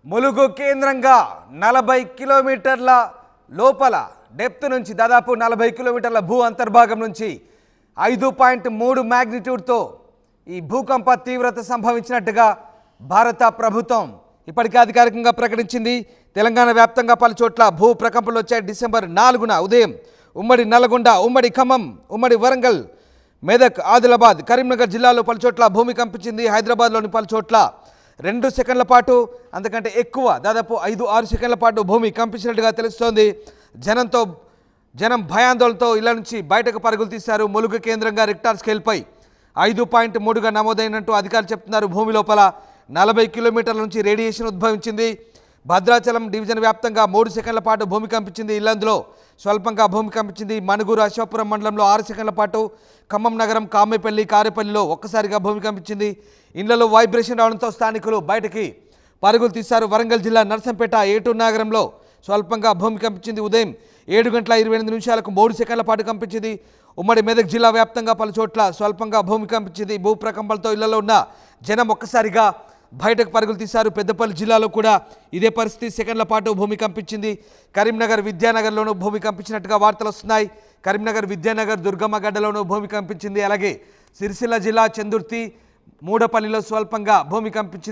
ములుగు కేంద్రంగా 40 కిలోమీటర్ల లోపల డెప్త్ నుంచి దాదాపు 40 కిలోమీటర్ల భూ అంతర్భాగం నుంచి 5.3 మ్యాగ్నిట్యూడ్తో ఈ భూకంప తీవ్రత సంభవించినట్టుగా భారత ప్రభుత్వం ఇప్పటికే అధికారికంగా ప్రకటించింది. తెలంగాణ వ్యాప్తంగా పలు చోట్ల భూ ప్రకంపనలు వచ్చాయి. డిసెంబర్ 4న ఉదయం ఉమ్మడి నల్గొండ, ఉమ్మడి ఖమ్మం, ఉమ్మడి వరంగల్, మెదక్, ఆదిలాబాద్, కరీంనగర్ జిల్లాలో పలు చోట్ల భూమి కంపించింది. హైదరాబాద్లోని పలు చోట్ల 2 సెకండ్ల పాటు అంతకంటే ఎక్కువ దాదాపు 5-6 సెకండ్ల పాటు భూమి కంపించినట్టుగా తెలుస్తోంది. జనం భయాందోళనతో ఇళ్ల నుంచి బయటకు పరుగులు తీశారు. ములుగు కేంద్రంగా రిక్టార్ స్కేల్పై 5.3గా నమోదైనట్టు అధికారులు చెప్తున్నారు. భూమి లోపల 40 కిలోమీటర్ల నుంచి రేడియేషన్ ఉద్భవించింది. భద్రాచలం డివిజన్ వ్యాప్తంగా 3 సెకండ్ల పాటు భూమి కంపించింది. ఇల్లందులో స్వల్పంగా భూమి కంపించింది. మనుగూరు, అశోకపురం మండలంలో 6 సెకండ్ల పాటు, ఖమ్మం నగరం, కామెపల్లి, కారేపల్లిలో ఒక్కసారిగా భూమి కంపించింది. ఇళ్లలో వైబ్రేషన్ రావడంతో స్థానికులు బయటికి పరుగులు తీశారు. వరంగల్ జిల్లా నర్సంపేట, ఏటూరు నగరంలో స్వల్పంగా భూమి కంపించింది. ఉదయం 7:28 3 సెకండ్ల పాటు కంపించింది. ఉమ్మడి మెదక్ జిల్లా వ్యాప్తంగా పలు చోట్ల స్వల్పంగా భూమి కంపించింది. భూ ప్రకంపనలతో ఇళ్లలో ఉన్న జనం ఒక్కసారిగా బయటకు పరుగులు తీశారు. పెద్దపల్లి జిల్లాలో కూడా ఇదే పరిస్థితి, సెకండ్ల పాటు భూమి కంపించింది. కరీంనగర్, విద్యానగర్లోనూ భూమి కంపించినట్టుగా వార్తలు వస్తున్నాయి. కరీంనగర్, విద్యానగర్, దుర్గమ్మగడ్డలోనూ భూమి కంపించింది. అలాగే సిరిసిల్ల జిల్లా చందుర్తి, మూడపల్లిలో స్వల్పంగా భూమి కంపించింది.